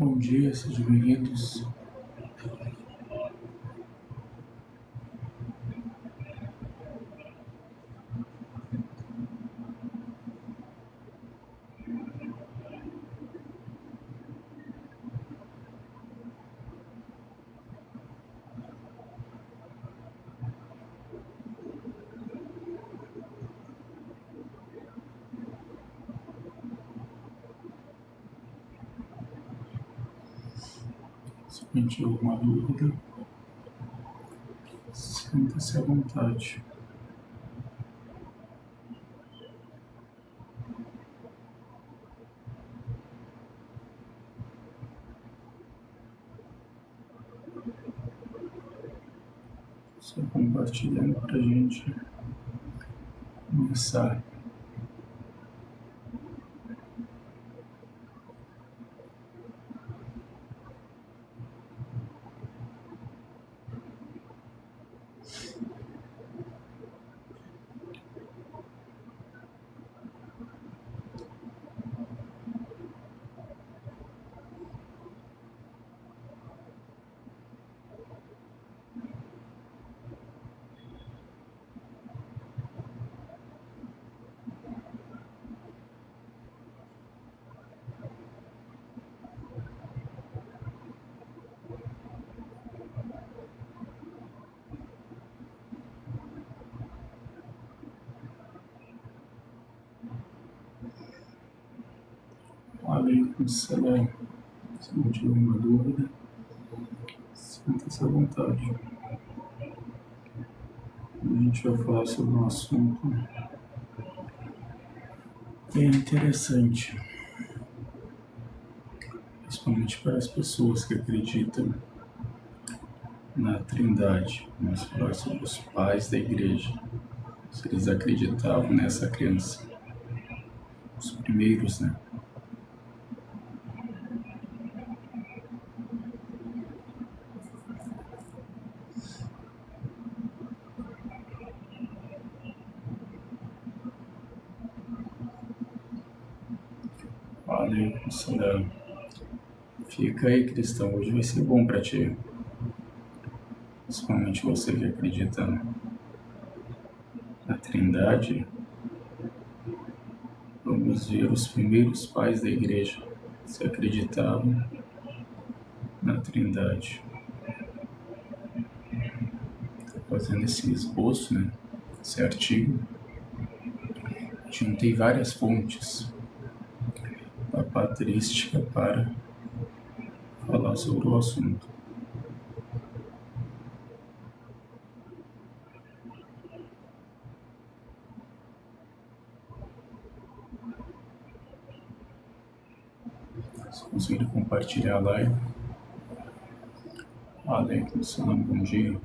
Bom dia, sejam bem-vindos. Se alguém tiver alguma dúvida, sinta-se à vontade. Só compartilhando para a gente começar. Aleikum salam. Se não tiver alguma dúvida, sinta-se à vontade. A gente vai falar sobre um assunto bem interessante, principalmente para as pessoas que acreditam na Trindade. Vamos falar sobre os pais da igreja, se eles acreditavam nessa crença. Os primeiros, né? Aleikum salam. Fica aí, cristão. Hoje vai ser bom para ti. Principalmente você que acredita na Trindade. Vamos ver os primeiros pais da igreja que acreditavam na Trindade. Estou fazendo esse esboço, né? Esse artigo. Juntei várias fontes patrística para falar sobre o assunto. Se conseguir compartilhar a live. Aleikum salam, bom dia.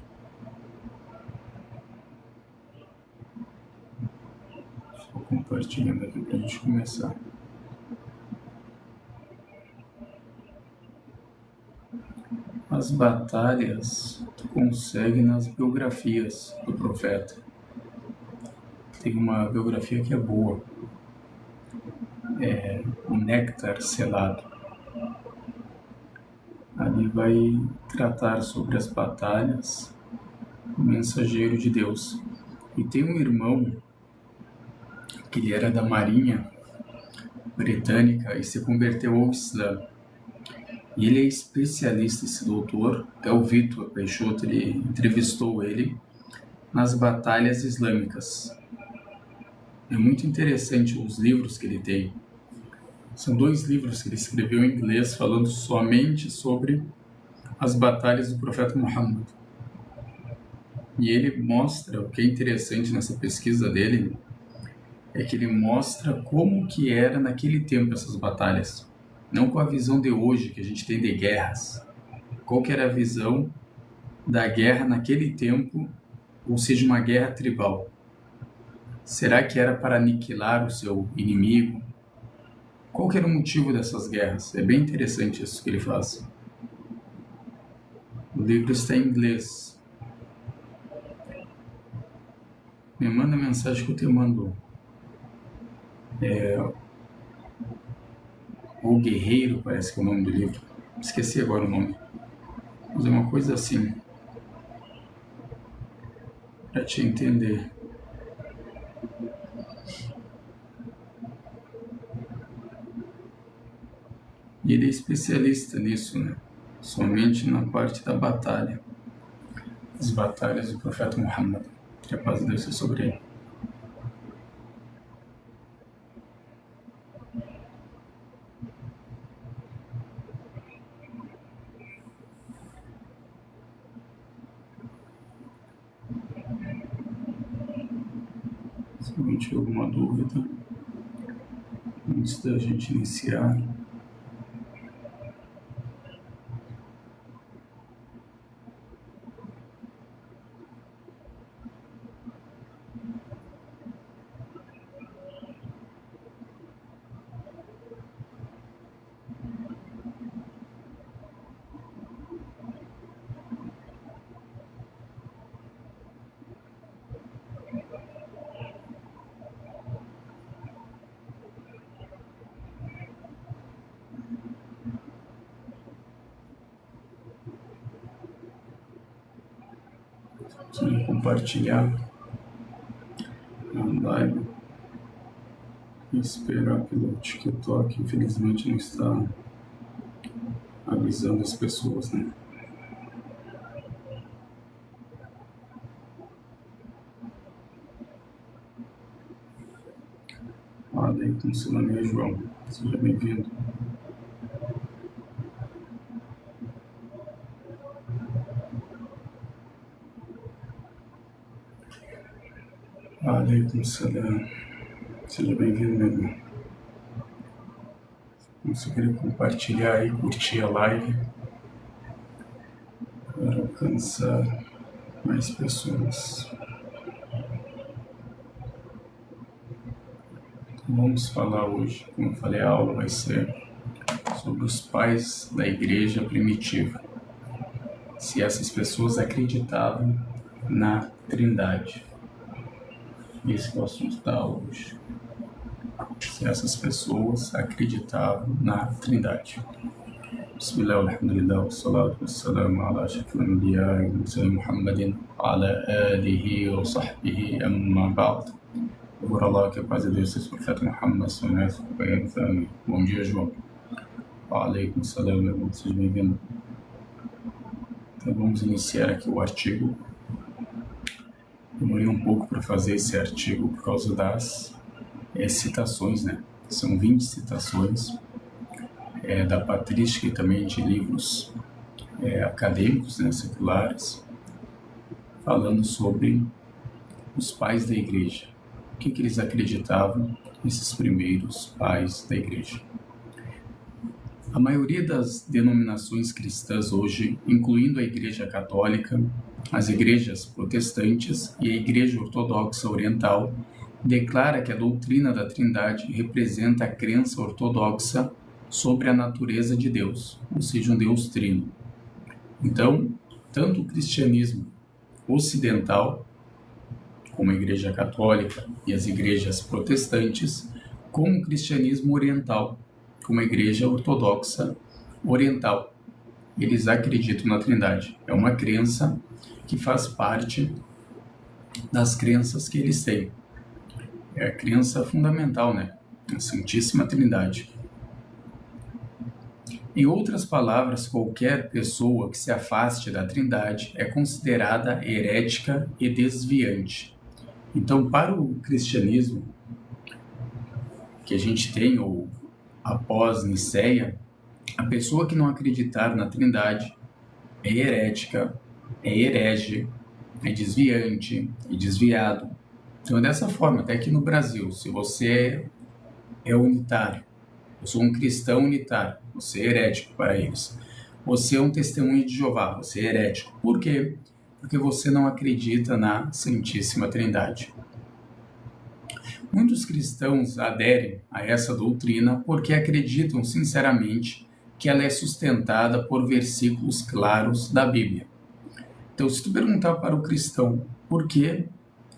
Só compartilhando aqui para a gente começar. As batalhas tu consegue nas biografias do profeta. Tem uma biografia que é boa. É o Néctar Selado. Ali vai tratar sobre as batalhas do mensageiro de Deus. E tem um irmão que ele era da Marinha Britânica e se converteu ao Islã. E ele é especialista, esse doutor, até o Vitor Peixoto, ele entrevistou ele nas batalhas islâmicas. É muito interessante os livros que ele tem. São 2 livros que ele escreveu em inglês falando somente sobre as batalhas do profeta Muhammad. E ele mostra, o que é interessante nessa pesquisa dele, é que ele mostra como que era naquele tempo essas batalhas. Não com a visão de hoje que a gente tem de guerras. Qual que era a visão da guerra naquele tempo, ou seja, uma guerra tribal? Será que era para aniquilar o seu inimigo? Qual que era o motivo dessas guerras? É bem interessante isso que ele faz. O livro está em inglês. Me manda mensagem que eu te mando. O Guerreiro, parece que é o nome do livro. Esqueci agora o nome. Mas é uma coisa assim, para te entender. E ele é especialista nisso, né? Somente na parte da batalha. As batalhas do profeta Muhammad. Que a paz de Deus seja sobre ele. Se alguém tiver alguma dúvida, antes da gente iniciar. Sim, compartilhar a live e esperar pelo TikTok. Infelizmente não está avisando as pessoas, né? Aleikum salam, João. Seja bem-vindo. Aleikum salam. Seja bem-vindo, meu irmão. Se querer compartilhar e curtir a live para alcançar mais pessoas. Então, vamos falar hoje, como eu falei, a aula vai ser sobre os pais da igreja primitiva. Se essas pessoas acreditavam na Trindade. Esse é o assunto da aula hoje. Se essas pessoas acreditavam na Trindade. Bismillah, alhamdulillah, wassalatu wassalamu ala ashrafil anbiya'i wa mursalin Muhammadin wa ala alihi wa sahbihi amma ba'd. Por Allah, que a paz de Deus seja sobre o profeta Muhammad, sallallahu. Bom dia, João. Aleikum salam, meu irmão, seja bem-vindo. Então vamos iniciar aqui o artigo. Demorei um pouco para fazer esse artigo por causa das citações, né? São 20 citações da patrística e também de livros acadêmicos, né, seculares, falando sobre os pais da igreja. O que eles acreditavam, esses primeiros pais da igreja. A maioria das denominações cristãs hoje, incluindo a Igreja Católica, as igrejas protestantes e a Igreja Ortodoxa Oriental, declara que a doutrina da Trindade representa a crença ortodoxa sobre a natureza de Deus, ou seja, um Deus trino. Então, tanto o cristianismo ocidental, como a Igreja Católica e as igrejas protestantes, como o cristianismo oriental, como a Igreja Ortodoxa Oriental, eles acreditam na Trindade. É uma crença que faz parte das crenças que eles têm. É a crença fundamental, né? A Santíssima Trindade. Em outras palavras, qualquer pessoa que se afaste da Trindade é considerada herética e desviante. Então, para o cristianismo que a gente tem, ou após Nicéia, a pessoa que não acreditar na Trindade é herética, é herege, é desviante, é desviado. Então é dessa forma, até aqui no Brasil, se você é unitário, eu sou um cristão unitário, você é herético para eles. Você é um testemunho de Jeová, você é herético. Por quê? Porque você não acredita na Santíssima Trindade. Muitos cristãos aderem a essa doutrina porque acreditam sinceramente que ela é sustentada por versículos claros da Bíblia. Então, se tu perguntar para o cristão por que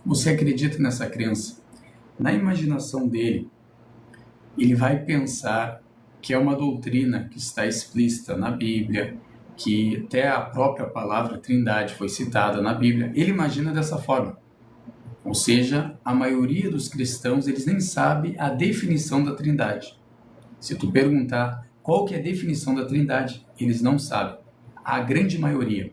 você acredita nessa crença, na imaginação dele, ele vai pensar que é uma doutrina que está explícita na Bíblia, que até a própria palavra Trindade foi citada na Bíblia, ele imagina dessa forma. Ou seja, a maioria dos cristãos, eles nem sabem a definição da Trindade. Se tu perguntar qual que é a definição da Trindade, eles não sabem. A grande maioria.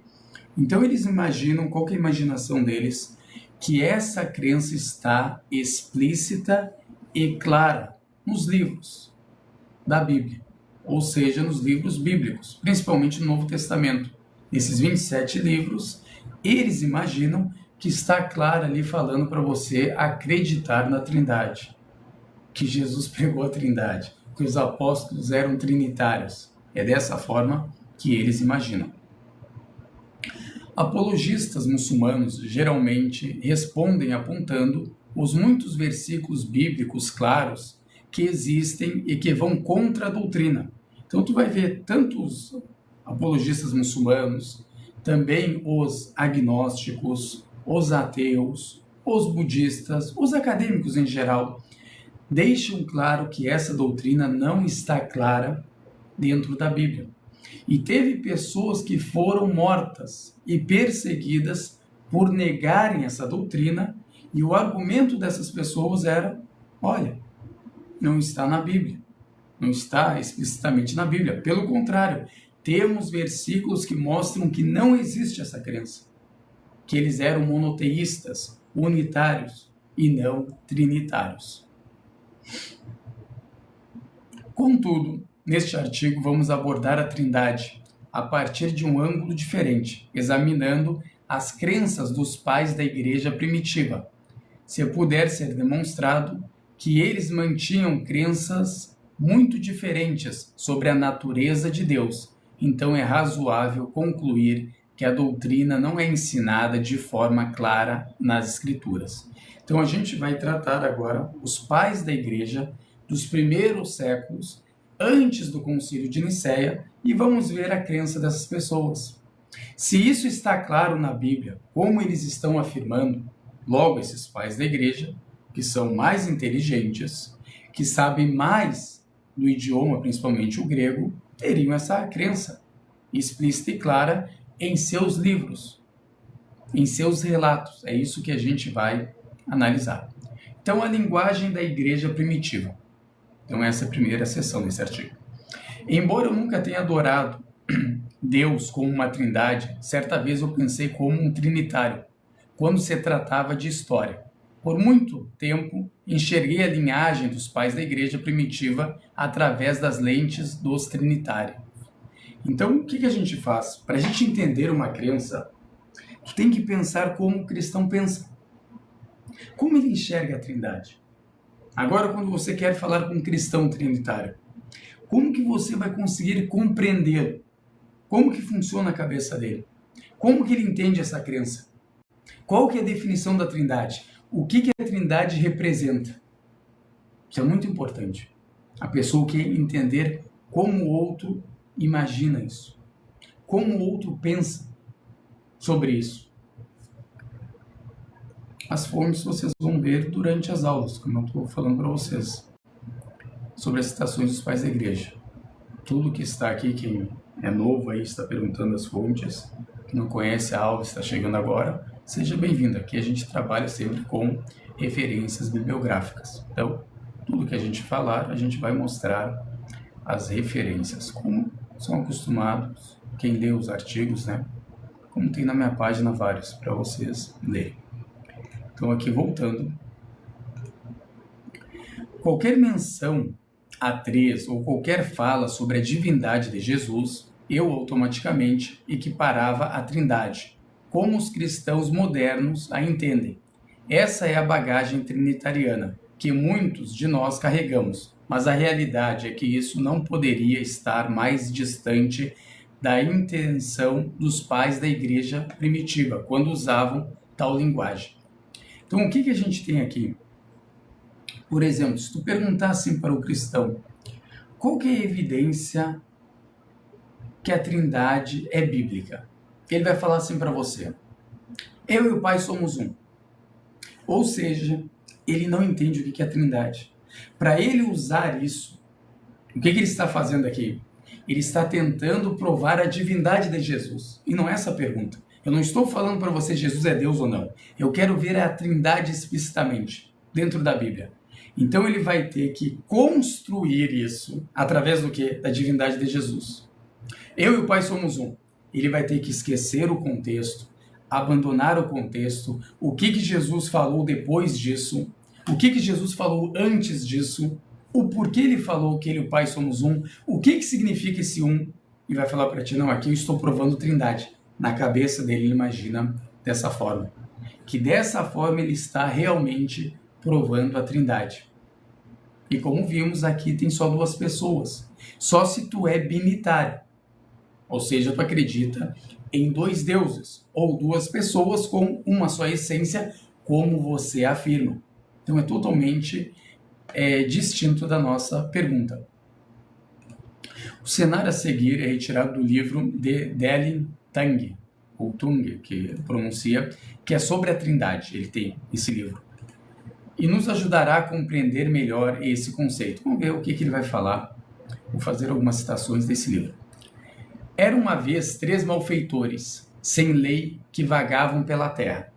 Então eles imaginam, qual que é a imaginação deles? Que essa crença está explícita e clara nos livros da Bíblia, ou seja, nos livros bíblicos, principalmente no Novo Testamento. Nesses 27 livros, eles imaginam que está claro ali falando para você acreditar na Trindade, que Jesus pregou a Trindade, que os apóstolos eram trinitários. É dessa forma que eles imaginam. Apologistas muçulmanos geralmente respondem apontando os muitos versículos bíblicos claros que existem e que vão contra a doutrina. Então tu vai ver tantos apologistas muçulmanos, também os agnósticos, os ateus, os budistas, os acadêmicos em geral, deixam claro que essa doutrina não está clara dentro da Bíblia. E teve pessoas que foram mortas e perseguidas por negarem essa doutrina, e o argumento dessas pessoas era: olha, não está na Bíblia, não está explicitamente na Bíblia. Pelo contrário, temos versículos que mostram que não existe essa crença, que eles eram monoteístas, unitários e não trinitários. Contudo, neste artigo vamos abordar a Trindade a partir de um ângulo diferente, examinando as crenças dos pais da igreja primitiva. Se puder ser demonstrado que eles mantinham crenças muito diferentes sobre a natureza de Deus, então é razoável concluir que a doutrina não é ensinada de forma clara nas Escrituras. Então a gente vai tratar agora os pais da igreja dos primeiros séculos, antes do Concílio de Nicéia, e vamos ver a crença dessas pessoas. Se isso está claro na Bíblia, como eles estão afirmando, logo esses pais da igreja, que são mais inteligentes, que sabem mais do idioma, principalmente o grego, teriam essa crença explícita e clara em seus livros, em seus relatos. É isso que a gente vai analisar. Então, a linguagem da igreja primitiva. Então, essa é a primeira seção desse artigo. Embora eu nunca tenha adorado Deus como uma trindade, certa vez eu pensei como um trinitário, quando se tratava de história. Por muito tempo, enxerguei a linhagem dos pais da igreja primitiva através das lentes dos trinitários. Então, o que a gente faz? Para a gente entender uma crença, tu tem que pensar como o cristão pensa. Como ele enxerga a trindade? Agora, quando você quer falar com um cristão trinitário, como que você vai conseguir compreendê-lo? Como que funciona a cabeça dele? Como que ele entende essa crença? Qual que é a definição da trindade? O que a trindade representa? Isso é muito importante. A pessoa quer entender como o outro imagina isso. Como o outro pensa sobre isso. As fontes vocês vão ver durante as aulas, como eu estou falando para vocês, sobre as citações dos pais da igreja. Tudo que está aqui, quem é novo aí, está perguntando as fontes, que não conhece a aula, está chegando agora, seja bem-vindo. Aqui a gente trabalha sempre com referências bibliográficas. Então, tudo que a gente falar, a gente vai mostrar as referências, como são acostumados quem lê os artigos, né? Como tem na minha página vários para vocês lerem. Então, aqui voltando, qualquer menção a três ou qualquer fala sobre a divindade de Jesus, eu automaticamente equiparava a Trindade, como os cristãos modernos a entendem. Essa é a bagagem trinitariana que muitos de nós carregamos, mas a realidade é que isso não poderia estar mais distante da intenção dos pais da igreja primitiva, quando usavam tal linguagem. Então, o que a gente tem aqui? Por exemplo, se tu perguntar assim para o cristão, qual que é a evidência que a Trindade é bíblica? Ele vai falar assim para você: eu e o Pai somos um. Ou seja, ele não entende o que é a Trindade. Para ele usar isso O que ele está fazendo aqui? Ele está tentando provar a divindade de Jesus. E não é essa a pergunta. Eu não estou falando para você Jesus é Deus ou não. Eu quero ver a Trindade explicitamente dentro da Bíblia. Então ele vai ter que construir isso através do quê? Da divindade de Jesus. Eu e o Pai somos um. Ele vai ter que esquecer o contexto, abandonar o contexto, o que Jesus falou depois disso, o que Jesus falou antes disso, o porquê ele falou que ele e o Pai somos um, o que significa esse um, e vai falar para ti, não, aqui eu estou provando Trindade. Na cabeça dele, ele imagina dessa forma. Que dessa forma ele está realmente provando a Trindade. E como vimos, aqui tem só duas pessoas. Só se tu é binitário. Ou seja, tu acredita em dois deuses, ou duas pessoas com uma só essência, como você afirma. Então é totalmente distinto da nossa pergunta. O cenário a seguir é retirado do livro de Deli Tung, ou Tung, que pronuncia, que é sobre a Trindade. Ele tem esse livro. E nos ajudará a compreender melhor esse conceito. Vamos ver o que ele vai falar. Vou fazer algumas citações desse livro. Era uma vez 3 malfeitores, sem lei, que vagavam pela terra.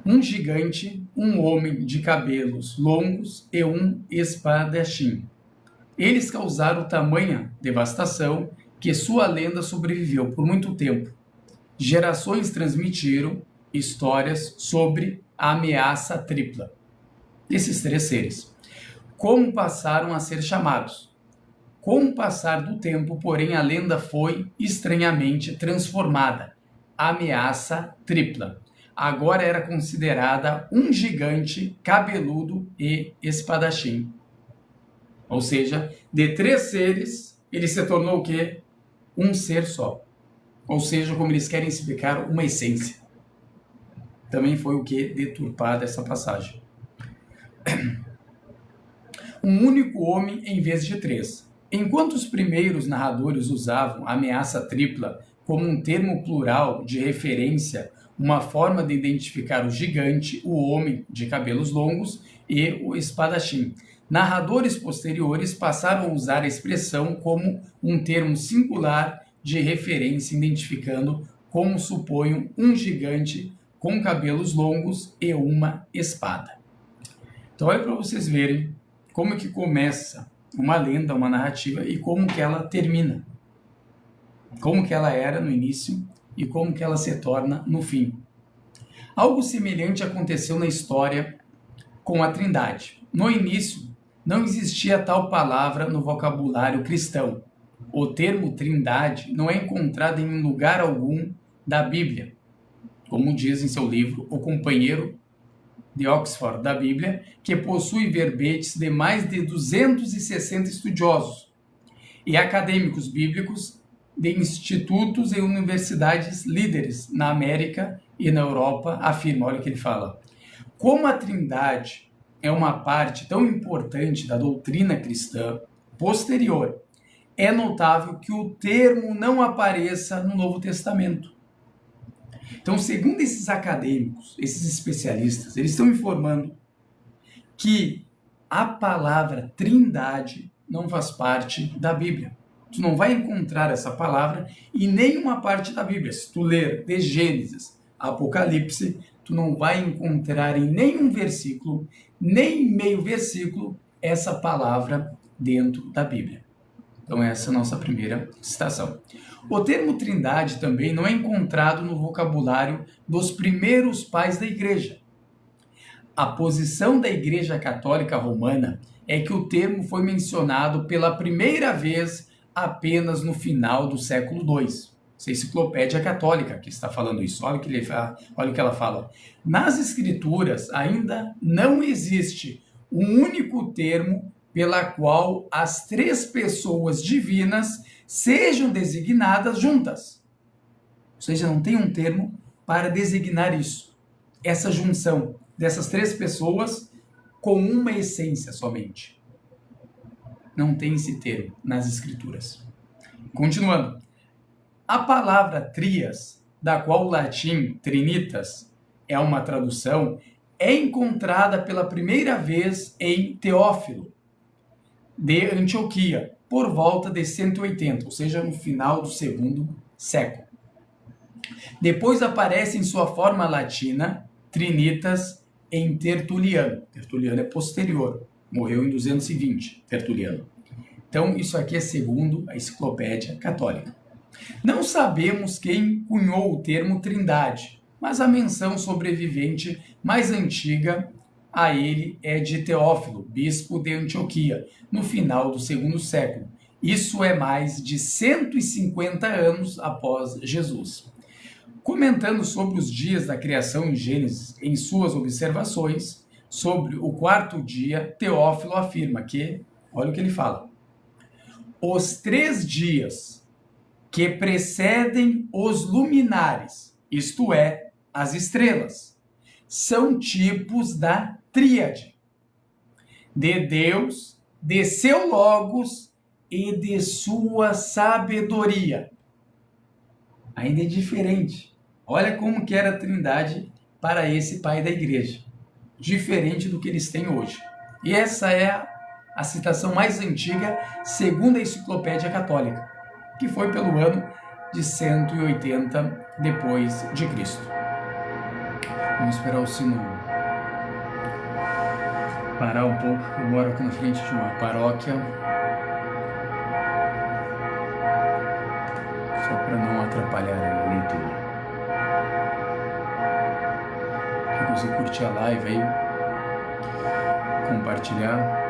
Um gigante, um homem de cabelos longos e um espadachim. Eles causaram tamanha devastação que sua lenda sobreviveu por muito tempo. Gerações transmitiram histórias sobre a ameaça tripla desses 3 seres. Como passaram a ser chamados? Com o passar do tempo, porém, a lenda foi estranhamente transformada. Ameaça tripla. Agora era considerada um gigante cabeludo e espadachim. Ou seja, de 3 seres, ele se tornou o quê? Um ser só. Ou seja, como eles querem explicar, uma essência. Também foi o que deturpada essa passagem. Um único homem em vez de 3. Enquanto os primeiros narradores usavam a ameaça tripla como um termo plural de referência, uma forma de identificar o gigante, o homem de cabelos longos e o espadachim, narradores posteriores passaram a usar a expressão como um termo singular de referência, identificando, como suponho, um gigante com cabelos longos e uma espada. Então, olha para vocês verem como que começa uma lenda, uma narrativa, e como que ela termina. Como que ela era no início e como que ela se torna no fim. Algo semelhante aconteceu na história com a Trindade. No início, não existia tal palavra no vocabulário cristão. O termo Trindade não é encontrado em lugar algum da Bíblia. Como diz em seu livro O Companheiro de Oxford da Bíblia, que possui verbetes de mais de 260 estudiosos e acadêmicos bíblicos de institutos e universidades líderes na América e na Europa, afirma, olha o que ele fala. Como a Trindade é uma parte tão importante da doutrina cristã posterior, é notável que o termo não apareça no Novo Testamento. Então, segundo esses acadêmicos, esses especialistas, eles estão informando que a palavra Trindade não faz parte da Bíblia. Tu não vai encontrar essa palavra em nenhuma parte da Bíblia. Se tu ler de Gênesis a Apocalipse, tu não vai encontrar em nenhum versículo, nem em meio versículo, essa palavra dentro da Bíblia. Então essa é a nossa primeira citação. O termo Trindade também não é encontrado no vocabulário dos primeiros pais da Igreja. A posição da Igreja Católica Romana é que o termo foi mencionado pela primeira vez apenas no final do século II. Essa é a Enciclopédia Católica que está falando isso. Olha o que ela fala. Nas Escrituras ainda não existe um único termo pela qual as 3 pessoas divinas sejam designadas juntas. Ou seja, não tem um termo para designar isso. Essa junção dessas 3 pessoas com uma essência somente. Não tem esse termo nas Escrituras. Continuando. A palavra trias, da qual o latim trinitas é uma tradução, é encontrada pela primeira vez em Teófilo, de Antioquia, por volta de 180, ou seja, no final do segundo século. Depois aparece em sua forma latina Trinitas em Tertuliano. Tertuliano é posterior, morreu em 220, Tertuliano. Então, isso aqui é segundo a Enciclopédia Católica. Não sabemos quem cunhou o termo Trindade, mas a menção sobrevivente mais antiga a ele é de Teófilo, bispo de Antioquia, no final do segundo século. Isso é mais de 150 anos após Jesus. Comentando sobre os dias da criação em Gênesis, em suas observações sobre o quarto dia, Teófilo afirma que, olha o que ele fala, os 3 dias que precedem os luminares, isto é, as estrelas, são tipos da tríade, de Deus, de seu Logos e de sua sabedoria. Ainda é diferente. Olha como que era a Trindade para esse pai da igreja. Diferente do que eles têm hoje. E essa é a citação mais antiga, segundo a Enciclopédia Católica, que foi pelo ano de 180 depois de Cristo. Vamos esperar o sino parar um pouco, eu moro aqui na frente de uma paróquia. Só para não atrapalhar a leitura. Se você curtir a live aí, compartilhar.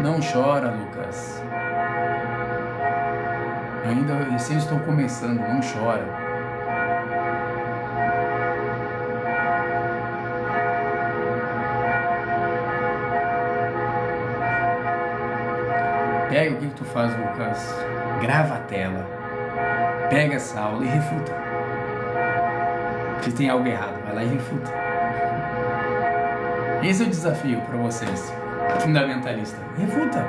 Não chora, Lucas. Ainda recém estou começando, não chora. Pega o que tu faz, Lucas. Grava a tela. Pega essa aula e refuta. Se tem algo errado, vai lá e refuta. Esse é o desafio para vocês, fundamentalista. Refuta.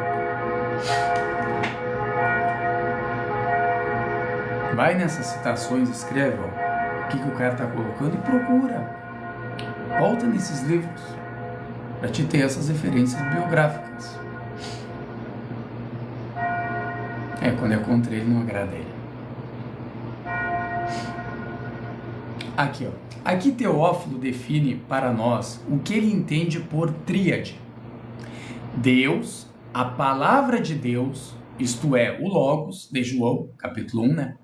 Vai nessas citações, escreve o que o cara está colocando e procura. Volta nesses livros para te ter essas referências biográficas. Quando é contra ele, não agrada ele. Aqui, ó. Aqui Teófilo define para nós o que ele entende por tríade. Deus, a palavra de Deus, isto é, o Logos, de João, capítulo 1, né?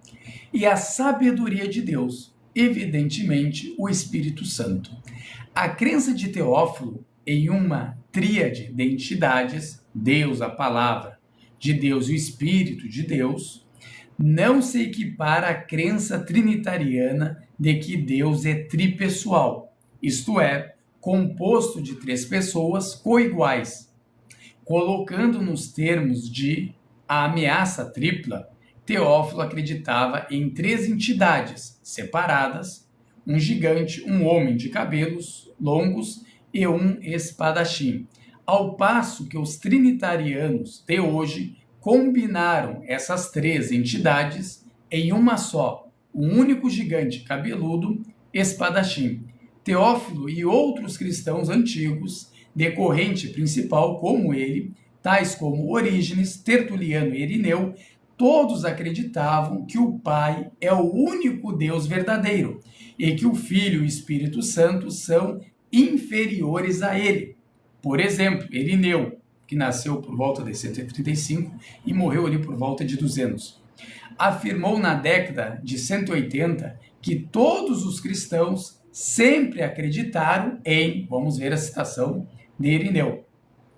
E a sabedoria de Deus, evidentemente, o Espírito Santo. A crença de Teófilo em uma tríade de entidades, Deus, a palavra de Deus e o Espírito de Deus, não se equipara à crença trinitariana de que Deus é tripessoal, isto é, composto de 3 pessoas coiguais. Colocando nos termos de a ameaça tripla, Teófilo acreditava em 3 entidades separadas, um gigante, um homem de cabelos longos e um espadachim, ao passo que os trinitarianos de hoje combinaram essas 3 entidades em uma só, um único gigante cabeludo, espadachim. Teófilo e outros cristãos antigos, de corrente principal como ele, tais como Orígenes, Tertuliano e Irineu, todos acreditavam que o Pai é o único Deus verdadeiro e que o Filho e o Espírito Santo são inferiores a ele. Por exemplo, Irineu, que nasceu por volta de 135 e morreu ali por volta de 200, afirmou na década de 180 que todos os cristãos sempre acreditaram em, vamos ver a citação de Irineu,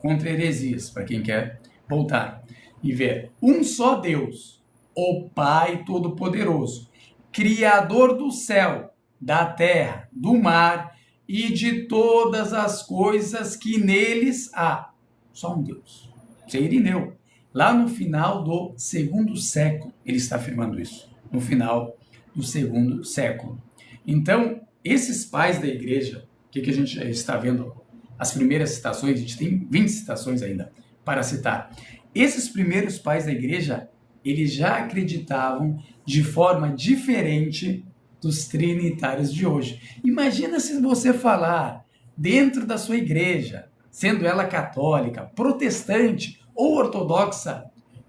contra heresias, para quem quer voltar e ver, um só Deus, o Pai Todo-Poderoso, Criador do céu, da terra, do mar e de todas as coisas que neles há. Só um Deus. Isso é Irineu. Lá no final do segundo século, ele está afirmando isso. No final do segundo século. Então, esses pais da igreja, o que a gente já está vendo? As primeiras citações, a gente tem 20 citações ainda para citar. Esses primeiros pais da igreja, eles já acreditavam de forma diferente dos trinitários de hoje. Imagina se você falar dentro da sua igreja, sendo ela católica, protestante ou ortodoxa,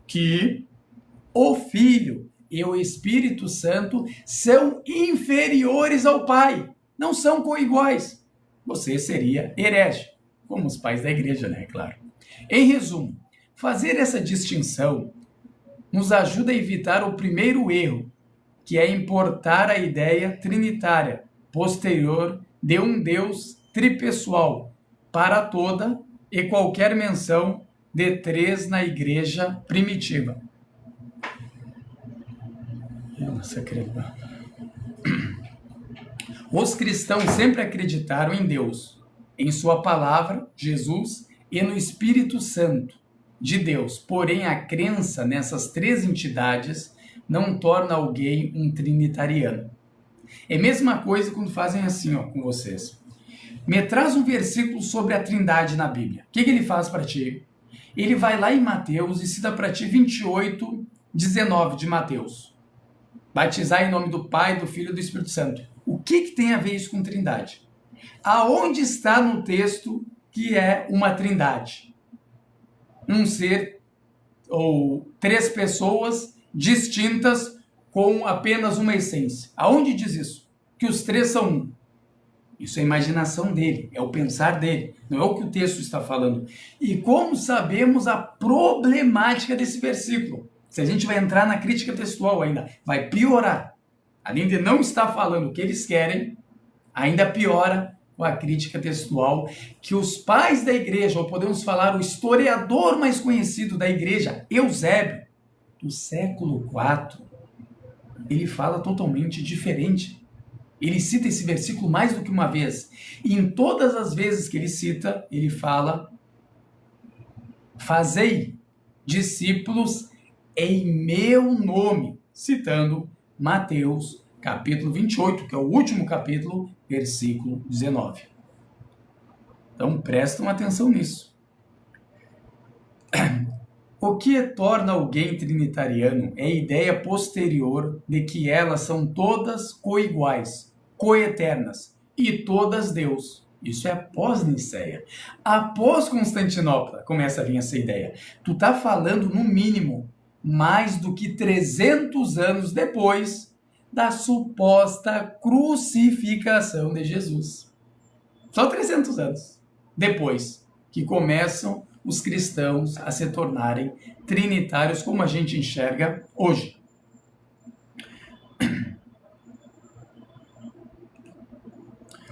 que o Filho e o Espírito Santo são inferiores ao Pai, não são coiguais. Você seria herege, como os pais da igreja, né? Claro. Em resumo, fazer essa distinção nos ajuda a evitar o primeiro erro, que é importar a ideia trinitária posterior de um Deus tripessoal para toda e qualquer menção de três na igreja primitiva. Nossa, querida. Os cristãos sempre acreditaram em Deus, em sua palavra, Jesus, e no Espírito Santo de Deus. Porém, a crença nessas três entidades não torna alguém um trinitariano. É a mesma coisa quando fazem assim, ó, com vocês. Me traz um versículo sobre a Trindade na Bíblia. O que ele faz para ti? Ele vai lá em Mateus e cita para ti 28:19 de Mateus. Batizar em nome do Pai, do Filho e do Espírito Santo. O que tem a ver isso com Trindade? Aonde está no texto que é uma Trindade? Um ser ou três pessoas distintas com apenas uma essência. Aonde diz isso? Que os três são um. Isso é a imaginação dele, é o pensar dele, não é o que o texto está falando. E como sabemos a problemática desse versículo? Se a gente vai entrar na crítica textual ainda, vai piorar. Além de não estar falando o que eles querem, ainda piora com a crítica textual que os pais da igreja, ou podemos falar o historiador mais conhecido da igreja, Eusébio, do século IV, ele fala totalmente diferente. Ele cita esse versículo mais do que uma vez. E em todas as vezes que ele cita, ele fala: fazei discípulos em meu nome, citando Mateus, capítulo 28, que é o último capítulo, versículo 19. Então, prestam atenção nisso. O que torna alguém trinitariano é a ideia posterior de que elas são todas coiguais, coeternas e todas Deus. Isso é após Nicéia. Após Constantinopla começa a vir essa ideia. Tu tá falando, no mínimo, mais do que 300 anos depois da suposta crucificação de Jesus. Só 300 anos depois que começam os cristãos a se tornarem trinitários como a gente enxerga hoje.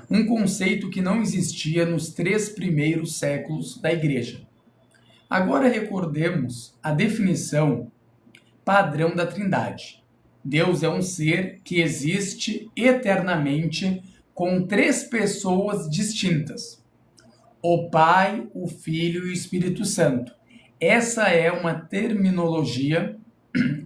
Um conceito que não existia nos 3 primeiros séculos da igreja. Agora recordemos a definição padrão da Trindade. Deus é um ser que existe eternamente com 3 pessoas distintas: o Pai, o Filho e o Espírito Santo. Essa é uma terminologia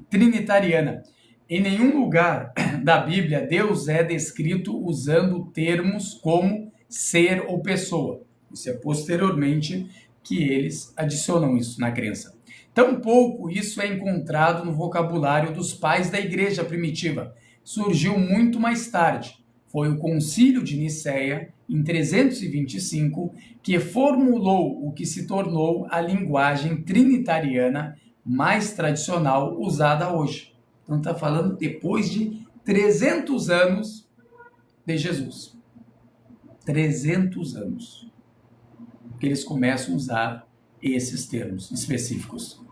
trinitariana. Em nenhum lugar da Bíblia Deus é descrito usando termos como ser ou pessoa. Isso é posteriormente que eles adicionam isso na crença. Tampouco isso é encontrado no vocabulário dos pais da igreja primitiva. Surgiu muito mais tarde. Foi o Concílio de Nicéia, em 325, que formulou o que se tornou a linguagem trinitariana mais tradicional usada hoje. Então está falando depois de 300 anos de Jesus. 300 anos. Que eles começam a usar esses termos específicos.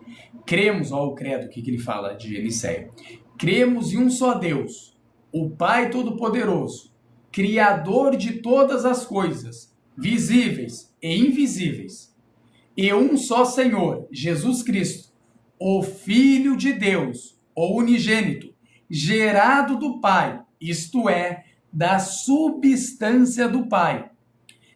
Cremos, ó, o credo, que ele fala de Nicéia. Cremos em um só Deus, o Pai Todo-Poderoso, Criador de todas as coisas, visíveis e invisíveis, e um só Senhor, Jesus Cristo, o Filho de Deus, o unigênito, gerado do Pai, isto é, da substância do Pai,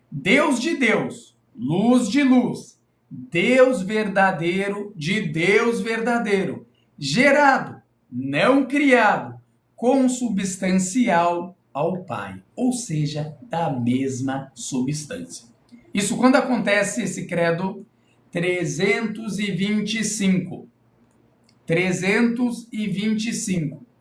Deus de Deus, luz de luz, Deus verdadeiro de Deus verdadeiro, gerado, não criado, consubstancial ao Pai, ou seja, da mesma substância. Isso quando acontece esse credo? 325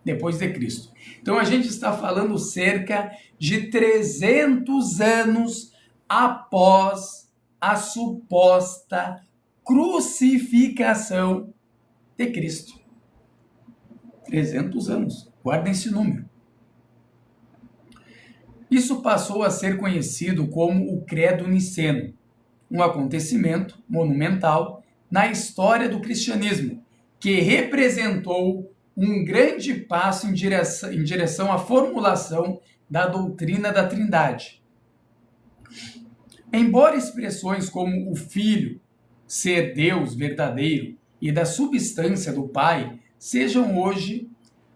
depois de Cristo. Então a gente está falando cerca de 300 anos após a suposta crucificação de Cristo. 300 anos. Guardem esse número. Isso passou a ser conhecido como o Credo Niceno, um acontecimento monumental na história do cristianismo, que representou um grande passo em direção à formulação da doutrina da Trindade. Embora expressões como o Filho, ser Deus verdadeiro e da substância do Pai sejam hoje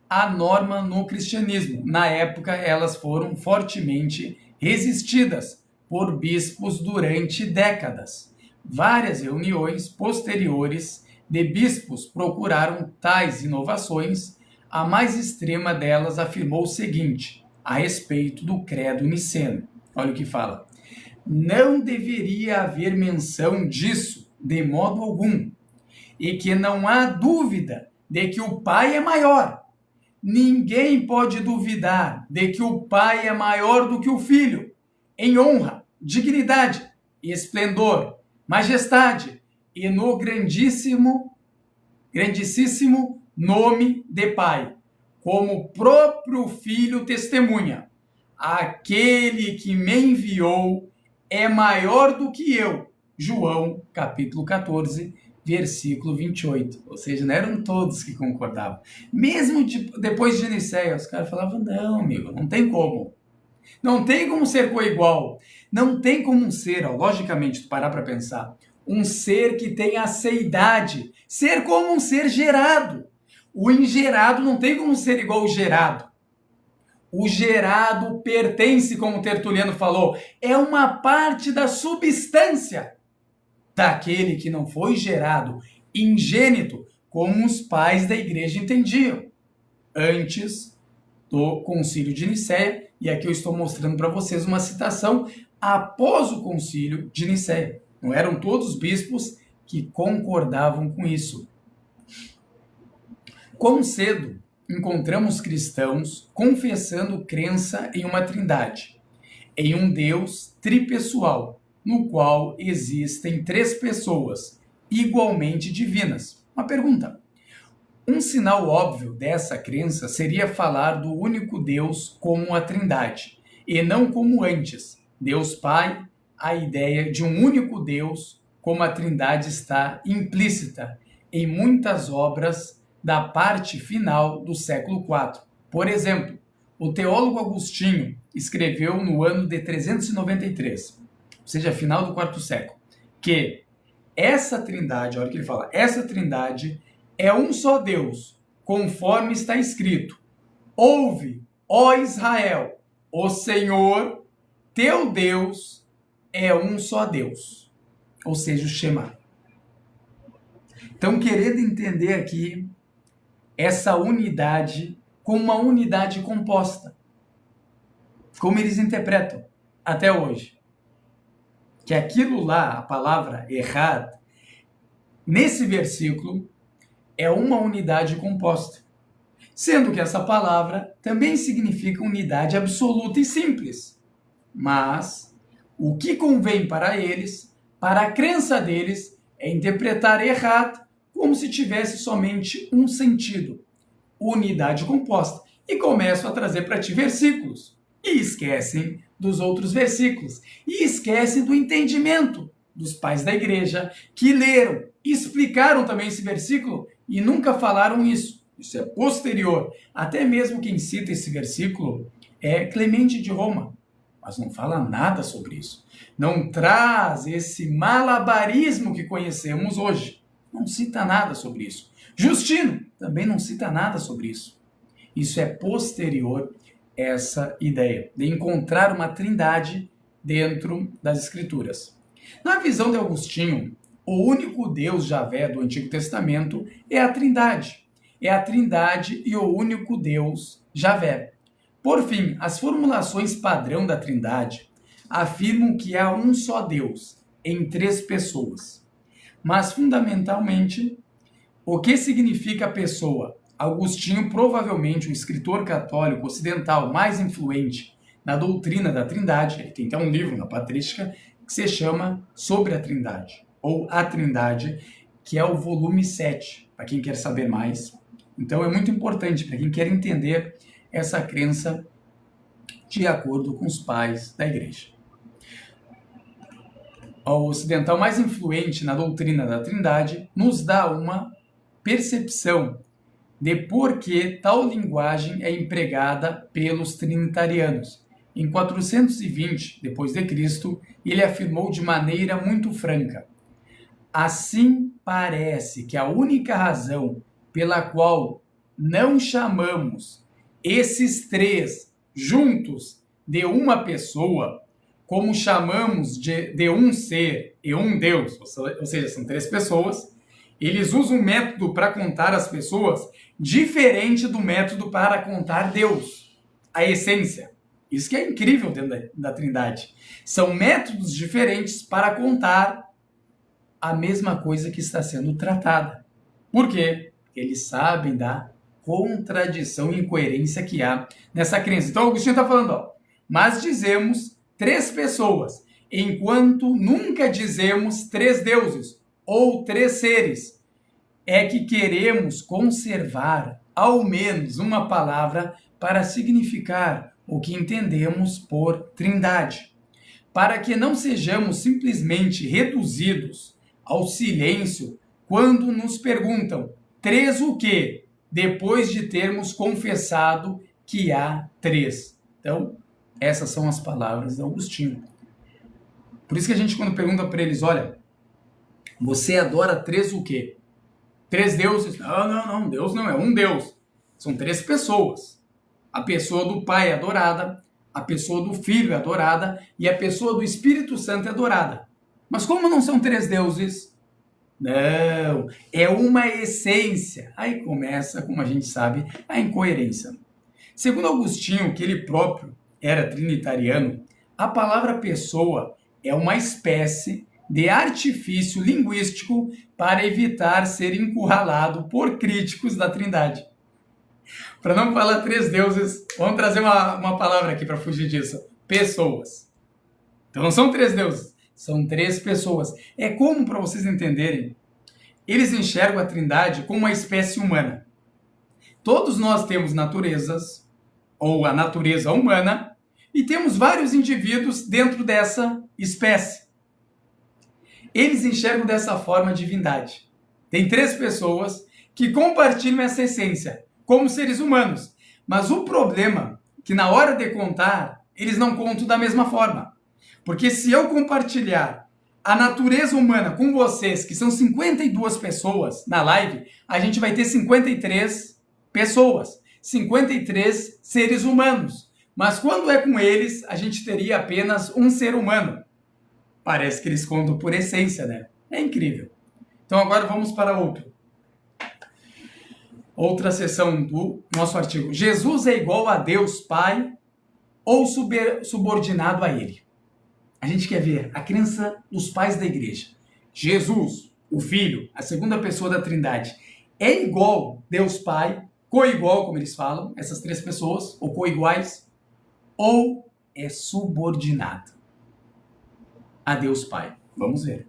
a norma no cristianismo, na época elas foram fortemente resistidas por bispos durante décadas. Várias reuniões posteriores de bispos procuraram tais inovações. A mais extrema delas afirmou o seguinte a respeito do Credo Niceno. Olha o que fala. Não deveria haver menção disso de modo algum, e que não há dúvida de que o Pai é maior. Ninguém pode duvidar de que o Pai é maior do que o Filho, em honra, dignidade, esplendor, majestade e no grandíssimo nome de Pai, como o próprio Filho testemunha. Aquele que me enviou é maior do que eu. João, capítulo 14, versículo 28. Ou seja, não eram todos que concordavam. Mesmo depois de Nicéia, os caras falavam, não, amigo, não tem como. Não tem como ser coigual. Não tem como um ser, logicamente, tu parar para pensar, um ser que tem a seidade, ser como um ser gerado. O ingerado não tem como ser igual ao gerado. O gerado pertence, como o Tertuliano falou, é uma parte da substância daquele que não foi gerado, ingênito, como os pais da igreja entendiam, antes do concílio de Nicéia, e aqui eu estou mostrando para vocês uma citação após o concílio de Nicéia. Não eram todos os bispos que concordavam com isso. Quão cedo encontramos cristãos confessando crença em uma trindade, em um Deus tripessoal, no qual existem três pessoas igualmente divinas. Uma pergunta. Um sinal óbvio dessa crença seria falar do único Deus como a Trindade, e não como antes, Deus Pai, a ideia de um único Deus como a Trindade está implícita em muitas obras da parte final do século IV. Por exemplo, o teólogo Agostinho escreveu no ano de 393, ou seja, final do quarto século, que essa trindade, olha o que ele fala, essa trindade é um só Deus, conforme está escrito. Ouve, ó Israel, o Senhor, teu Deus, é um só Deus. Ou seja, o Shema. Então, querendo entender aqui essa unidade como uma unidade composta, como eles interpretam até hoje. Que aquilo lá, a palavra errad, nesse versículo, é uma unidade composta. Sendo que essa palavra também significa unidade absoluta e simples. Mas o que convém para eles, para a crença deles, é interpretar errad como se tivesse somente um sentido, unidade composta. E começam a trazer para ti versículos. E esquecem dos outros versículos. E esquecem do entendimento dos pais da igreja que leram, explicaram também esse versículo e nunca falaram isso. Isso é posterior. Até mesmo quem cita esse versículo é Clemente de Roma, mas não fala nada sobre isso. Não traz esse malabarismo que conhecemos hoje. Não cita nada sobre isso. Justino também não cita nada sobre isso. Isso é posterior a essa ideia de encontrar uma trindade dentro das Escrituras. Na visão de Agostinho, o único Deus Javé do Antigo Testamento é a trindade. É a trindade e o único Deus Javé. Por fim, as formulações padrão da trindade afirmam que há um só Deus em três pessoas. Mas, fundamentalmente, o que significa pessoa? Agostinho, provavelmente o escritor católico ocidental mais influente na doutrina da Trindade. Ele tem até um livro na Patrística que se chama Sobre a Trindade, ou A Trindade, que é o volume 7, para quem quer saber mais. Então é muito importante para quem quer entender essa crença de acordo com os pais da igreja. O ocidental mais influente na doutrina da Trindade nos dá uma percepção de por que tal linguagem é empregada pelos trinitarianos. Em 420 d.C., ele afirmou de maneira muito franca: assim parece que a única razão pela qual não chamamos esses três juntos de uma pessoa, como chamamos de um ser e um Deus, ou seja, são três pessoas, eles usam um método para contar as pessoas diferente do método para contar Deus, a essência. Isso que é incrível dentro da Trindade. São métodos diferentes para contar a mesma coisa que está sendo tratada. Por quê? Porque eles sabem da contradição e incoerência que há nessa crença. Então, Agostinho está falando, mas dizemos três pessoas, enquanto nunca dizemos três deuses ou três seres. É que queremos conservar ao menos uma palavra para significar o que entendemos por trindade, para que não sejamos simplesmente reduzidos ao silêncio quando nos perguntam três o quê? Depois de termos confessado que há três. Então, essas são as palavras de Agostinho. Por isso que a gente, quando pergunta para eles, olha, você adora três o quê? Três deuses? Não, Deus não é um Deus. São três pessoas. A pessoa do Pai é adorada, a pessoa do Filho é adorada e a pessoa do Espírito Santo é adorada. Mas como não são três deuses? Não, é uma essência. Aí começa, como a gente sabe, a incoerência. Segundo Agostinho, que ele próprio era trinitariano, a palavra pessoa é uma espécie de artifício linguístico para evitar ser encurralado por críticos da Trindade. Para não falar três deuses, vamos trazer uma palavra aqui para fugir disso. Pessoas. Então não são três deuses, são três pessoas. É como, para vocês entenderem, eles enxergam a Trindade como uma espécie humana. Todos nós temos naturezas, ou a natureza humana, e temos vários indivíduos dentro dessa espécie. Eles enxergam dessa forma a divindade. Tem três pessoas que compartilham essa essência, como seres humanos. Mas o problema é que na hora de contar, eles não contam da mesma forma. Porque se eu compartilhar a natureza humana com vocês, que são 52 pessoas na live, a gente vai ter 53 pessoas, 53 seres humanos. Mas quando é com eles, a gente teria apenas um ser humano. Parece que eles contam por essência, né? É incrível. Então agora vamos para outra seção do nosso artigo. Jesus é igual a Deus Pai ou subordinado a Ele? A gente quer ver a crença dos pais da igreja. Jesus, o Filho, a segunda pessoa da Trindade, é igual Deus Pai, coigual, como eles falam, essas três pessoas, ou coiguais, ou é subordinado a Deus Pai? Vamos ver.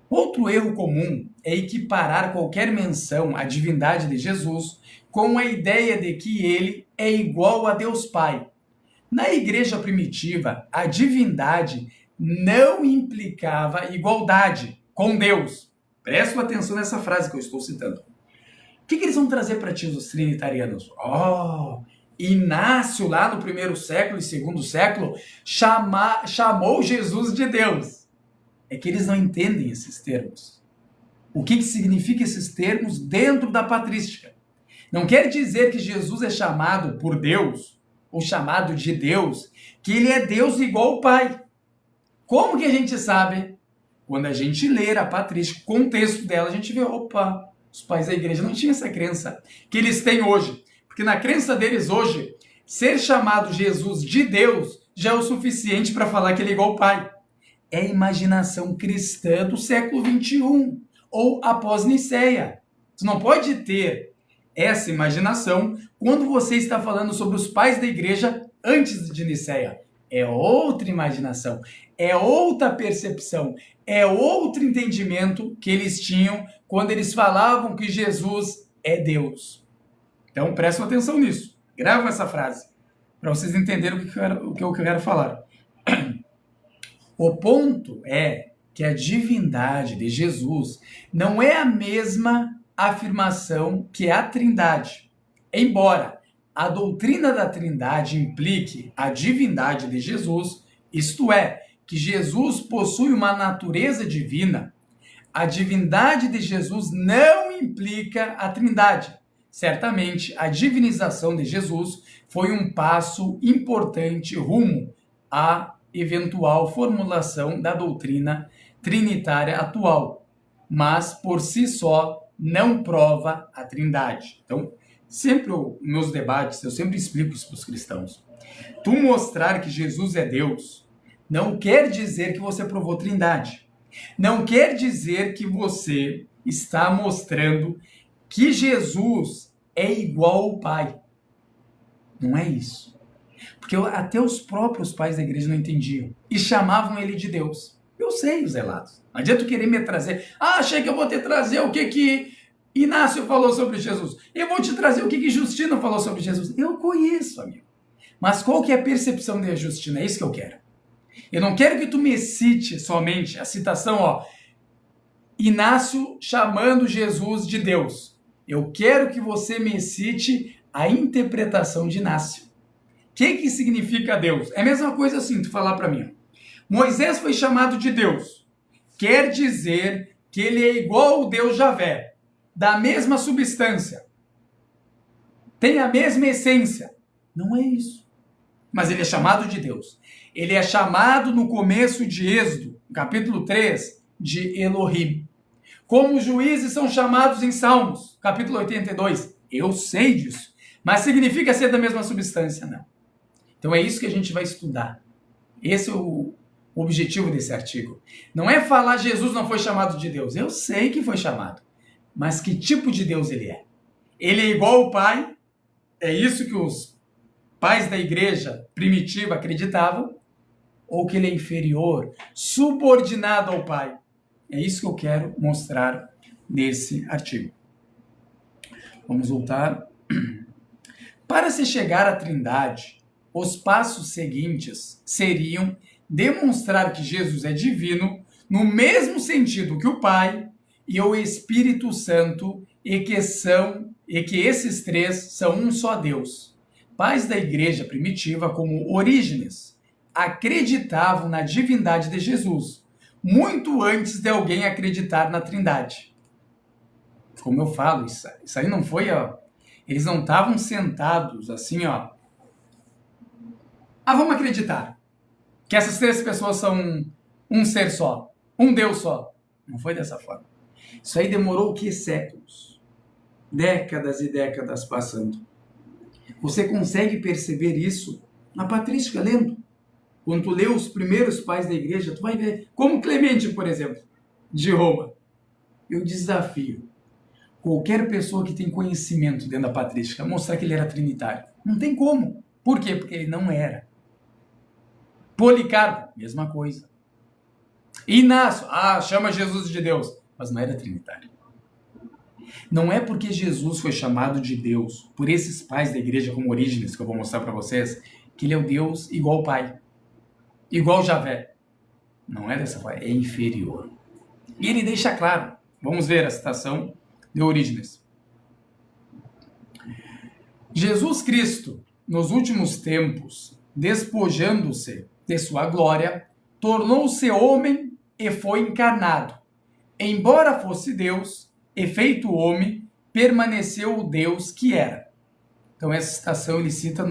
Outro erro comum é equiparar qualquer menção à divindade de Jesus com a ideia de que ele é igual a Deus Pai. Na igreja primitiva, a divindade não implicava igualdade com Deus. Presta atenção nessa frase que eu estou citando. O que eles vão trazer para ti, os trinitarianos? Inácio, lá no primeiro século e segundo século, chamou Jesus de Deus. É que eles não entendem esses termos. O que significa esses termos dentro da patrística? Não quer dizer que Jesus é chamado por Deus, ou chamado de Deus, que ele é Deus igual ao Pai. Como que a gente sabe? Quando a gente ler a patrística, o contexto dela, a gente vê, os pais da igreja não tinham essa crença que eles têm hoje. Porque na crença deles hoje, ser chamado Jesus de Deus já é o suficiente para falar que ele é igual ao Pai. É a imaginação cristã do século XXI, ou após Niceia. Você não pode ter essa imaginação quando você está falando sobre os pais da igreja antes de Nicéia. É outra imaginação, é outra percepção, é outro entendimento que eles tinham quando eles falavam que Jesus é Deus. Então prestem atenção nisso, gravam essa frase, para vocês entenderem o que eu quero falar. O ponto é que a divindade de Jesus não é a mesma afirmação que a Trindade, embora a doutrina da Trindade implique a divindade de Jesus, isto é, que Jesus possui uma natureza divina. A divindade de Jesus não implica a Trindade. Certamente, a divinização de Jesus foi um passo importante rumo à eventual formulação da doutrina trinitária atual, mas por si só não prova a Trindade. Então, sempre nos meus debates, eu sempre explico isso para os cristãos. Tu mostrar que Jesus é Deus não quer dizer que você provou Trindade. Não quer dizer que você está mostrando que Jesus é igual ao Pai. Não é isso. Porque até os próprios pais da igreja não entendiam e chamavam ele de Deus. Eu sei, os zelados. Não adianta tu querer me trazer. Achei que eu vou te trazer o que Inácio falou sobre Jesus. Eu vou te trazer o que Justino falou sobre Jesus. Eu conheço, amigo. Mas qual que é a percepção de Justino? É isso que eu quero. Eu não quero que tu me cite somente a citação, Inácio chamando Jesus de Deus. Eu quero que você me cite a interpretação de Inácio. O que significa Deus? É a mesma coisa assim, tu falar para mim. Moisés foi chamado de Deus. Quer dizer que ele é igual ao Deus Javé, da mesma substância, tem a mesma essência. Não é isso. Mas ele é chamado de Deus. Ele é chamado no começo de Êxodo, capítulo 3, de Elohim. Como os juízes são chamados em Salmos, capítulo 82. Eu sei disso. Mas significa ser da mesma substância? Não. Então é isso que a gente vai estudar. Esse é o objetivo desse artigo. Não é falar Jesus não foi chamado de Deus. Eu sei que foi chamado. Mas que tipo de Deus ele é? Ele é igual ao Pai? É isso que os pais da igreja primitiva acreditavam? Ou que ele é inferior, subordinado ao Pai? É isso que eu quero mostrar nesse artigo. Vamos voltar. Para se chegar à Trindade, os passos seguintes seriam demonstrar que Jesus é divino no mesmo sentido que o Pai e o Espírito Santo e que esses três são um só Deus. Pais da igreja primitiva, como Orígenes, acreditavam na divindade de Jesus, muito antes de alguém acreditar na Trindade. Como eu falo, isso aí não foi, eles não estavam sentados assim, vamos acreditar que essas três pessoas são um ser só, um Deus só. Não foi dessa forma. Isso aí demorou o quê? Séculos. Décadas e décadas passando. Você consegue perceber isso na patrística, lendo. Quando tu lê os primeiros pais da igreja, tu vai ver. Como Clemente, por exemplo, de Roma. Eu desafio qualquer pessoa que tem conhecimento dentro da patrística a mostrar que ele era trinitário. Não tem como. Por quê? Porque ele não era. Policarpo, mesma coisa. Inácio, chama Jesus de Deus, mas não era trinitário. Não é porque Jesus foi chamado de Deus por esses pais da igreja como Orígenes, que eu vou mostrar para vocês, que ele é o Deus igual ao Pai, igual Javé. Não é dessa forma, é inferior. E ele deixa claro, vamos ver a citação de Orígenes. Jesus Cristo, nos últimos tempos, despojando-se de sua glória, tornou-se homem e foi encarnado. Embora fosse Deus, e feito homem, permaneceu o Deus que era. Então essa citação ele cita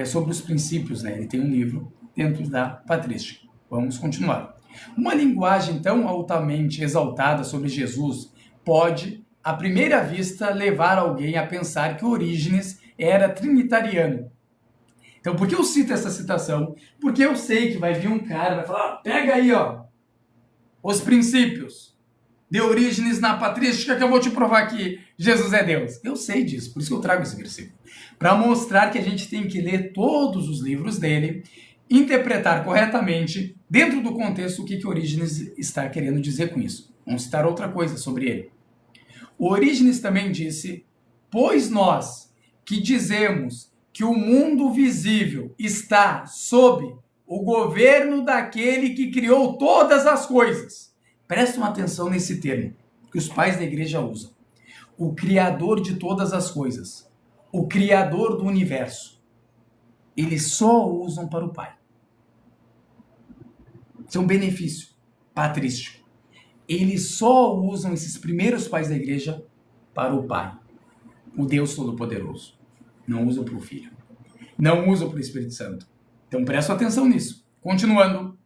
sobre os princípios, né? Ele tem um livro dentro da patrística. Vamos continuar. Uma linguagem tão altamente exaltada sobre Jesus pode, à primeira vista, levar alguém a pensar que Orígenes era trinitariano. Então, por que eu cito essa citação? Porque eu sei que vai vir um cara e vai falar, pega aí, os princípios. de Orígenes na patrística que eu vou te provar que Jesus é Deus. Eu sei disso, por isso que eu trago esse versículo. Para mostrar que a gente tem que ler todos os livros dele, interpretar corretamente, dentro do contexto, o que Orígenes está querendo dizer com isso. Vamos citar outra coisa sobre ele. O Orígenes também disse: pois nós que dizemos que o mundo visível está sob o governo daquele que criou todas as coisas. Prestem atenção nesse termo que os pais da igreja usam. O Criador de todas as coisas. O Criador do universo. Eles só usam para o Pai. Isso é um benefício patrístico. Eles só usam esses primeiros pais da igreja para o Pai. O Deus Todo-Poderoso. Não usam para o Filho. Não usam para o Espírito Santo. Então presta atenção nisso. Continuando.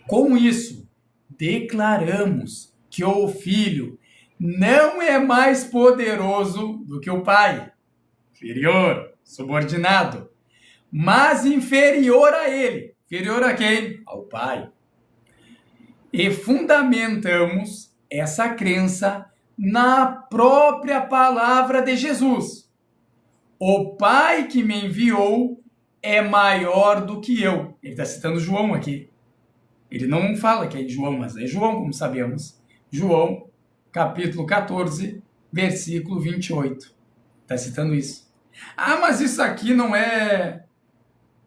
Com isso, declaramos que o Filho não é mais poderoso do que o Pai, inferior, subordinado, mas inferior a ele. Inferior a quem? Ao Pai. E fundamentamos essa crença na própria palavra de Jesus. O Pai que me enviou é maior do que eu. Ele está citando João aqui. Ele não fala que é João, mas é João, como sabemos. João, capítulo 14, versículo 28. Está citando isso. Ah, mas isso aqui não é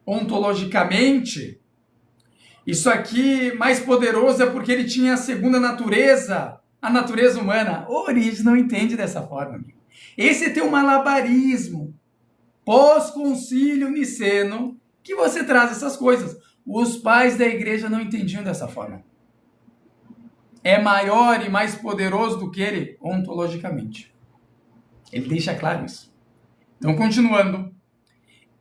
ontologicamente? Isso aqui mais poderoso é porque ele tinha a segunda natureza, a natureza humana. Orígenes não entende dessa forma, amigo. Esse é teu malabarismo pós-concílio niceno que você traz essas coisas. Os pais da igreja não entendiam dessa forma. É maior e mais poderoso do que ele ontologicamente. Ele deixa claro isso. Então, continuando.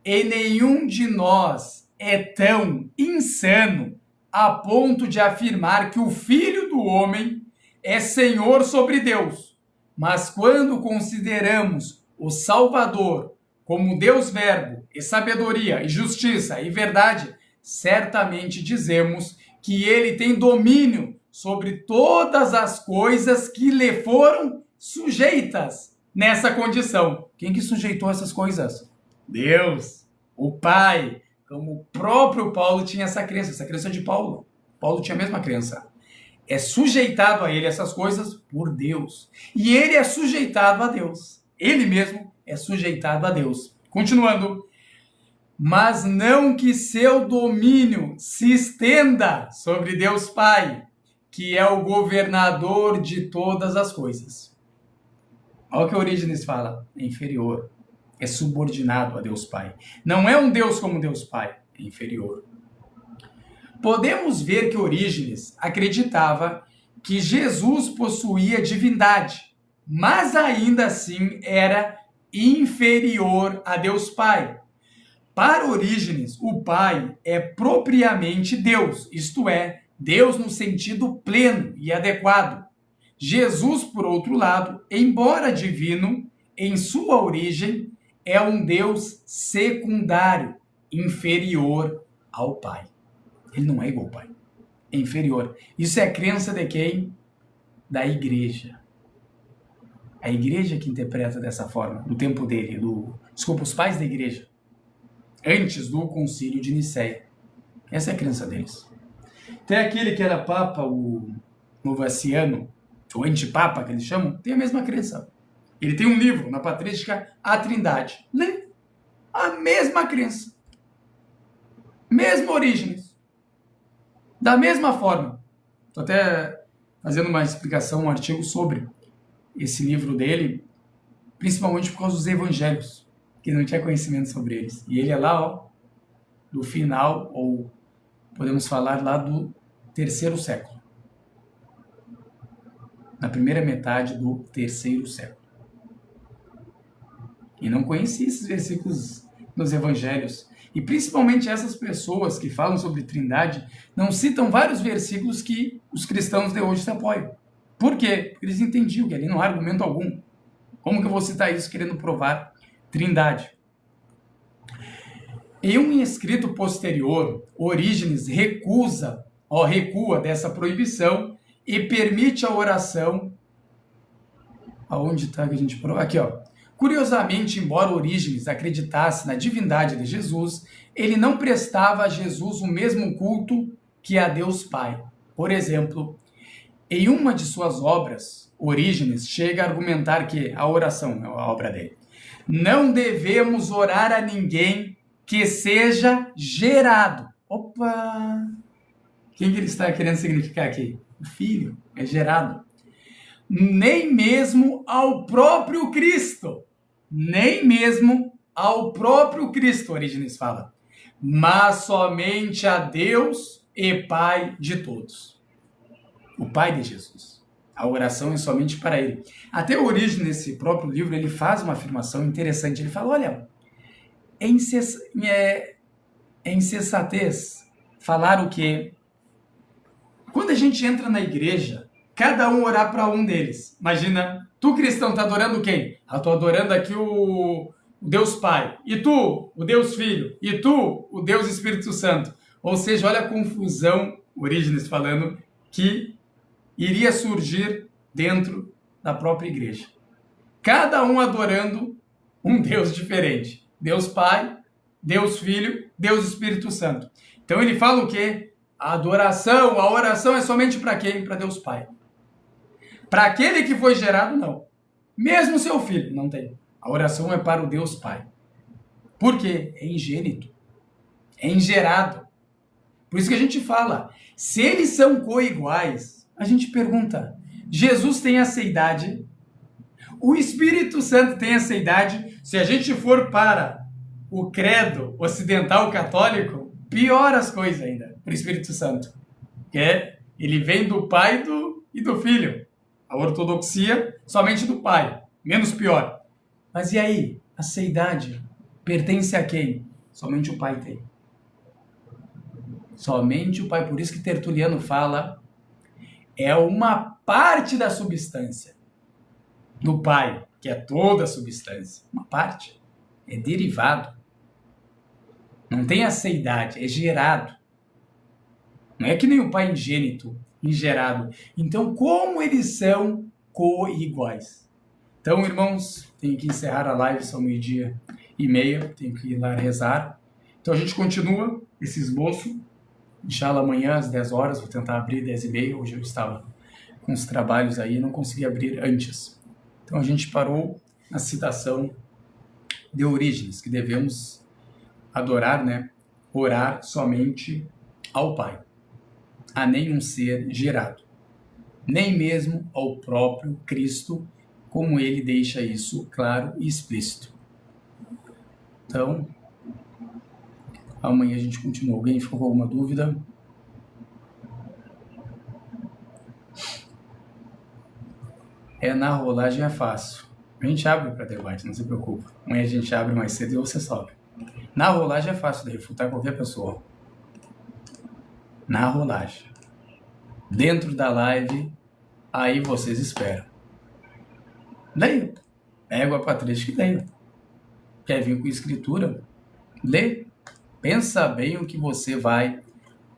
E nenhum de nós é tão insano a ponto de afirmar que o Filho do Homem é Senhor sobre Deus. Mas quando consideramos o Salvador como Deus Verbo, e sabedoria, e justiça, e verdade, certamente dizemos que ele tem domínio sobre todas as coisas que lhe foram sujeitas nessa condição. Quem que sujeitou essas coisas? Deus, o Pai. Como o próprio Paulo tinha essa crença de Paulo. Paulo tinha a mesma crença. É sujeitado a ele essas coisas por Deus. E ele é sujeitado a Deus. Ele mesmo é sujeitado a Deus. Continuando. Mas não que seu domínio se estenda sobre Deus Pai, que é o governador de todas as coisas. Olha o que Orígenes fala. É inferior. É subordinado a Deus Pai. Não é um Deus como Deus Pai. É inferior. Podemos ver que Orígenes acreditava que Jesus possuía divindade, mas ainda assim era inferior a Deus Pai. Para Orígenes, o Pai é propriamente Deus, isto é, Deus no sentido pleno e adequado. Jesus, por outro lado, embora divino, em sua origem, é um Deus secundário, inferior ao Pai. Ele não é igual ao Pai, é inferior. Isso é a crença de quem? Da igreja. A igreja que interpreta dessa forma, no tempo dele, os pais da igreja, antes do concílio de Nicéia. Essa é a crença deles. Tem aquele que era papa, o Novaciano, o antipapa que eles chamam, tem a mesma crença. Ele tem um livro na patrística, A Trindade. Lê a mesma crença. Mesmo Orígenes. Da mesma forma. Estou até fazendo uma explicação, um artigo sobre esse livro dele, principalmente por causa dos evangelhos, que não tinha conhecimento sobre eles. E ele é lá, ó, do final, ou podemos falar lá do 3º século. Na primeira metade do 3º século. E não conhecia esses versículos nos evangelhos. E principalmente essas pessoas que falam sobre Trindade não citam vários versículos que os cristãos de hoje se apoiam. Por quê? Porque eles entendiam que ali não há argumento algum. Como que eu vou citar isso querendo provar Trindade? Em um escrito posterior, Orígenes recua dessa proibição e permite a oração. Aonde está que a gente parou? Aqui, ó. Curiosamente, embora Orígenes acreditasse na divindade de Jesus, ele não prestava a Jesus o mesmo culto que a Deus Pai. Por exemplo, em uma de suas obras, Orígenes chega a argumentar que a oração, a obra dele, não devemos orar a ninguém que seja gerado. Opa! Quem que ele está querendo significar aqui? O Filho é gerado. Nem mesmo ao próprio Cristo. Nem mesmo ao próprio Cristo, Orígenes fala. Mas somente a Deus e Pai de todos. O Pai de Jesus. A oração é somente para Ele. Até Orígenes, nesse próprio livro, ele faz uma afirmação interessante. Ele fala, olha, é insensatez falar o quê? Quando a gente entra na igreja, cada um orar para um deles. Imagina, tu cristão tá adorando quem? Eu tô adorando aqui o Deus Pai. E tu, o Deus Filho. E tu, o Deus Espírito Santo. Ou seja, olha a confusão, Orígenes falando, que iria surgir dentro da própria igreja. Cada um adorando um Deus diferente. Deus Pai, Deus Filho, Deus Espírito Santo. Então ele fala o quê? A adoração, a oração é somente para quem? Para Deus Pai. Para aquele que foi gerado, não. Mesmo seu filho, não tem. A oração é para o Deus Pai. Por quê? É ingênito. É ingerado. Por isso que a gente fala, se eles são coiguais, a gente pergunta, Jesus tem essa idade? O Espírito Santo tem essa idade? Se a gente for para o credo ocidental católico, piora as coisas ainda para o Espírito Santo. Ele vem do Pai e do Filho. A ortodoxia somente do Pai, menos pior. Mas e aí? A seidade pertence a quem? Somente o Pai tem. Somente o Pai. Por isso que Tertuliano fala, é uma parte da substância do Pai, que é toda a substância. Uma parte. É derivado. Não tem a seidade, é gerado. Não é que nem o Pai ingênito, ingerado. Então, como eles são coiguais? Então, irmãos, tenho que encerrar a live, são 12:30, tenho que ir lá rezar. Então, a gente continua esse esboço. Inshallah, amanhã às 10 horas, vou tentar abrir 10:30. Hoje eu estava com os trabalhos aí, não consegui abrir antes. Então, a gente parou na citação de Orígenes, que devemos adorar, orar somente ao Pai, a nenhum ser gerado, nem mesmo ao próprio Cristo, como ele deixa isso claro e explícito. Então, amanhã a gente continua. Alguém ficou com alguma dúvida? Na rolagem é fácil. A gente abre para debate, não se preocupe. Amanhã a gente abre mais cedo e você sobe. Na rolagem é fácil de refutar qualquer pessoa. Na rolagem. Dentro da live, aí vocês esperam. Leia. Égua patrística e leia. Quer vir com escritura? Lê. Pensa bem o que você vai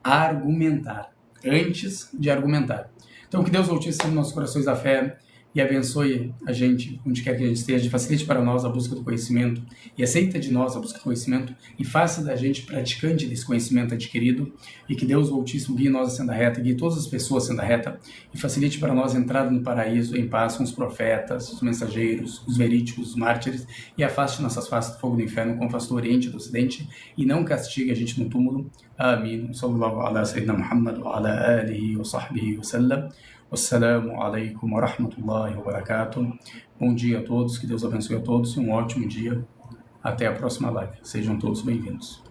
argumentar, antes de argumentar. Então, que Deus Altíssimo nos nossos corações da fé e abençoe a gente, onde quer que a gente esteja, facilite para nós a busca do conhecimento e aceita de nós a busca do conhecimento e faça da gente praticante desse conhecimento adquirido e que Deus Altíssimo guie nós a senda reta, guie todas as pessoas a senda reta e facilite para nós a entrada no paraíso em paz com os profetas, os mensageiros, os verídicos, os mártires e afaste nossas faces do fogo do inferno como faz do Oriente e do Ocidente e não castigue a gente no túmulo. Amém. Sallallahu ala sayyidina Muhammad wa ala alihi wa sahbihi wa sallam. Assalamu alaikum wa rahmatullahi wa barakatuh. Bom dia a todos, que Deus abençoe a todos e um ótimo dia. Até a próxima live. Sejam todos bem-vindos.